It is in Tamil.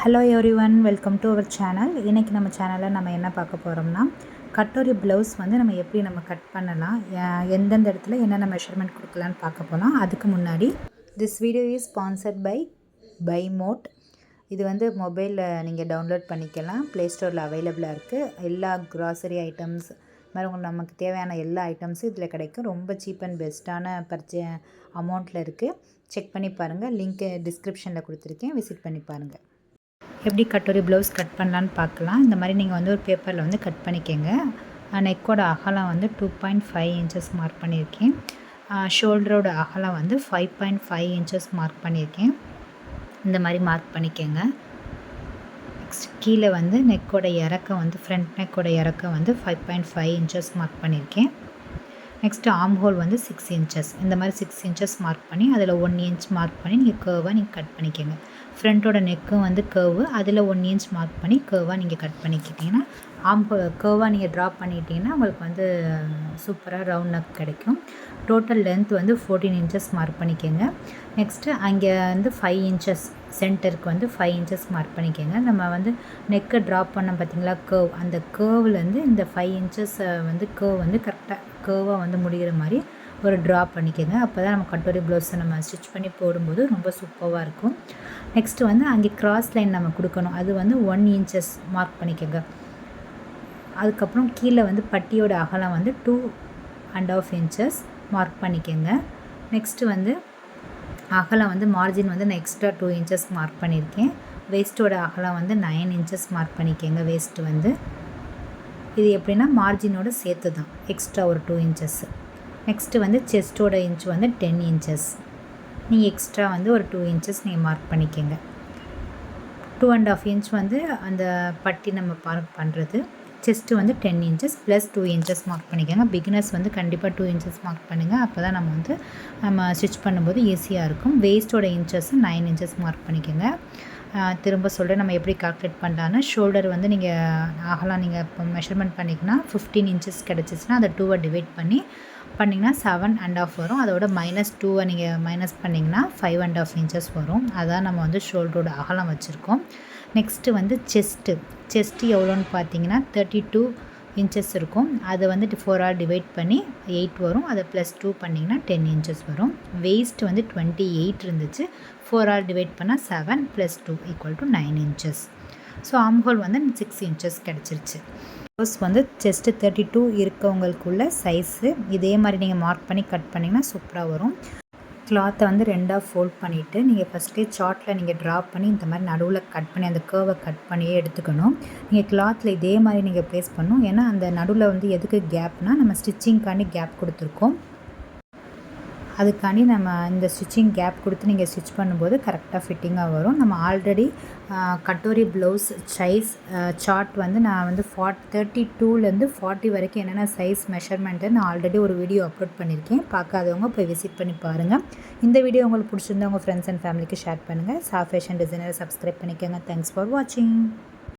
Hello everyone, welcome to our channel. இன்றைக்கி நம்ம சேனலில் நம்ம என்ன பார்க்க போகிறோம்னா, கட்டோரி ப்ளவுஸ் வந்து நம்ம எப்படி நம்ம கட் பண்ணலாம், எந்தெந்த இடத்துல என்னென்ன மெஷர்மெண்ட் கொடுக்கலான்னு பார்க்க போகலாம். அதுக்கு முன்னாடி this video is sponsored by BuyMote. இது வந்து மொபைலில் நீங்கள் டவுன்லோட் பண்ணிக்கலாம். ப்ளே ஸ்டோரில் அவைலபிளாக இருக்குது. எல்லா க்ராசரி ஐட்டம்ஸ் மாதிரி உங்களுக்கு நமக்கு தேவையான எல்லா ஐட்டம்ஸும் இதில் கிடைக்கும். ரொம்ப சீப் அண்ட் பெஸ்ட்டான அமௌண்ட்டில் இருக்குது. செக் பண்ணி பாருங்கள். லிங்க்கு டிஸ்கிரிப்ஷனில் கொடுத்துருக்கேன், விசிட் பண்ணி பாருங்கள். எப்படி கட்டோரி ப்ளவுஸ் கட் பண்ணலான்னு பார்க்கலாம். இந்த மாதிரி நீங்கள் வந்து ஒரு பேப்பரில் வந்து கட் பண்ணிக்கோங்க. நெக்கோட அகலம் வந்து 2.5 இன்ச்சஸ் மார்க் பண்ணியிருக்கேன். ஷோல்டரோட அகலம் வந்து 5.5 இன்ச்சஸ் மார்க் பண்ணியிருக்கேன். இந்த மாதிரி மார்க் பண்ணிக்கோங்க. நெக்ஸ்ட் கீழே வந்து நெக்கோட இறக்கம் வந்து ஃப்ரண்ட் நெக்கோட இறக்கம் வந்து 5.5 இன்ச்சஸ் மார்க் பண்ணியிருக்கேன். நெக்ஸ்ட்டு ஆர்ம் ஹோல் வந்து 6 இன்ச்சஸ். இந்த மாதிரி 6 இன்ச்சஸ் மார்க் பண்ணி அதில் 1 இன்ச் மார்க் பண்ணி நீங்கள் கர்வாக நீங்கள் கட் பண்ணிக்கோங்க. ஃப்ரண்ட்டோட நெக்கும் வந்து கர்வு, அதில் 1 இன்ச் மார்க் பண்ணி கர்வாக நீங்கள் கட் பண்ணிக்கிட்டிங்கன்னா ஆர்ம் ஹோல் கர்வாக நீங்கள் ட்ராப் பண்ணிட்டீங்கன்னா உங்களுக்கு வந்து சூப்பராக ரவுண்ட் நெக் கிடைக்கும். டோட்டல் லென்த் வந்து 14 இன்ச்சஸ் மார்க் பண்ணிக்கோங்க. நெக்ஸ்ட்டு அங்கே வந்து 5 இன்ச்சஸ் சென்டருக்கு வந்து 5 இன்ச்சஸ் மார்க் பண்ணிக்கோங்க. நம்ம வந்து நெக்கை ட்ராப் பண்ண பார்த்திங்களா கர்வ், அந்த கர்வ்லேருந்து இந்த 5 இன்ச்சஸ் வந்து கர்வ் வந்து கரெக்டாக கர்வாக வந்து முடிகிற மாதிரி ஒரு ட்ரா பண்ணிக்கோங்க. அப்போ தான் நம்ம கட்டோரி ப்ளவுஸை நம்ம ஸ்டிச் பண்ணி போடும்போது ரொம்ப சூப்பராக இருக்கும். நெக்ஸ்ட்டு வந்து அங்கே கிராஸ் லைன் நம்ம கொடுக்கணும். அது வந்து 1 இன்ச்சஸ் மார்க் பண்ணிக்கோங்க. அதுக்கப்புறம் கீழே வந்து பட்டியோட அகலம் வந்து 2.5 இன்ச்சஸ் மார்க் பண்ணிக்கோங்க. நெக்ஸ்ட்டு வந்து அகலம் வந்து மார்ஜின் வந்து நான் எக்ஸ்ட்ரா 2 இன்ச்சஸ் மார்க் பண்ணியிருக்கேன். வேஸ்ட்டோட அகலம் வந்து 9 இன்ச்சஸ் மார்க் பண்ணிக்கோங்க. வேஸ்ட்டு வந்து இது எப்படின்னா மார்ஜினோட சேர்த்து தான் எக்ஸ்ட்ரா ஒரு 2 இன்ச்சஸ். நெக்ஸ்ட்டு வந்து செஸ்ட்டோட இன்ச் வந்து 10 இன்ச்சஸ். நீங்கள் எக்ஸ்ட்ரா வந்து ஒரு 2 இன்ச்சஸ் நீங்கள் மார்க் பண்ணிக்கோங்க. 2.5 இன்ச் வந்து அந்த பட்டி நம்ம பண்ணுறது. செஸ்ட்டு வந்து 10 இன்ச்சஸ் ப்ளஸ் 2 இன்ச்சஸ் மார்க் பண்ணிக்கோங்க. பிகினர்ஸ் வந்து கண்டிப்பாக 2 இன்ச்சஸ் மார்க் பண்ணுங்கள். அப்போ தான் நம்ம ஸ்டிச் பண்ணும்போது ஈஸியாக இருக்கும். வேஸ்ட்டோட இன்ச்சஸ் 9 இன்ச்சஸ் மார்க் பண்ணிக்கோங்க. திரும்ப சொல்கிறேன் நம்ம எப்படி கால்குலேட் பண்ணலான்னு. ஷோல்டர் வந்து நீங்கள் அகலம் நீங்கள் இப்போ மெஷர்மெண்ட் பண்ணிங்கன்னா 15 இன்ச்சஸ் கிடச்சிச்சின்னா அதை 2 டிவைட் பண்ணிங்கன்னா 7.5 வரும். அதோட -2 நீங்கள் மைனஸ் பண்ணிங்கன்னா 5.5 இன்ச்சஸ் வரும். அதான் நம்ம வந்து ஷோல்டரோட அகலம் வச்சுருக்கோம். நெக்ஸ்ட்டு வந்து செஸ்ட்டு எவ்வளோன்னு பார்த்தீங்கன்னா 32 இன்ச்சஸ் இருக்கும். அதை வந்து 4 டிவைட் பண்ணி 8 வரும். அதை +2 பண்ணிங்கன்னா 10 இன்ச்சஸ் வரும். வேஸ்ட் வந்து 28 இருந்துச்சு. 4 டிவைட் பண்ணால் 7 + 2 = 9 இன்ச்சஸ். ஸோ ஆர்ம் ஹோல் வந்து 6 இன்ச்சஸ் கிடச்சிருச்சு. ப்ளவுஸ் வந்து செஸ்ட்டு 32 இருக்கவங்களுக்குள்ள சைஸு இதே மாதிரி நீங்கள் மார்க் பண்ணி கட் பண்ணிங்கன்னா சூப்பராக வரும். கிளாத்தை வந்து 2ஆக ஃபோல்ட் பண்ணிவிட்டு நீங்கள் ஃபஸ்ட்டே சார்ட்டில் நீங்கள் ட்ராப் பண்ணி இந்த மாதிரி நடுவில் கட் பண்ணி அந்த கர்வை கட் பண்ணியே எடுத்துக்கணும். நீங்கள் கிளாத்தில் இதே மாதிரி நீங்கள் ப்ளேஸ் பண்ணணும். ஏன்னா அந்த நடுவில் வந்து எதுக்கு கேப்னால் நம்ம ஸ்டிச்சிங்காண்டி கேப் கொடுத்துருக்கோம். அதுக்காண்டி நம்ம இந்த ஸ்டிச்சிங் கேப் கொடுத்து நீங்கள் ஸ்டிச் பண்ணும்போது கரெக்டாக ஃபிட்டிங்காக வரும். நம்ம already katori blouse size chart வந்து நான் வந்து 32லேருந்து 40 வரைக்கும் என்னென்ன சைஸ் மெஷர்மெண்ட்டு நான் ஆல்ரெடி ஒரு வீடியோ அப்லோட் பண்ணியிருக்கேன். பார்க்காதவங்க போய் விசிட் பண்ணி பாருங்கள். இந்த வீடியோ உங்களுக்கு பிடிச்சிருந்தா உங்கள் ஃப்ரெண்ட்ஸ் அண்ட் ஃபேமிலிக்கு ஷேர் பண்ணுங்கள். ஃபேஷன் டிசைனரை சப்ஸ்கிரைப் பண்ணிக்கோங்க. தேங்க்ஸ் ஃபார் வாட்சிங்.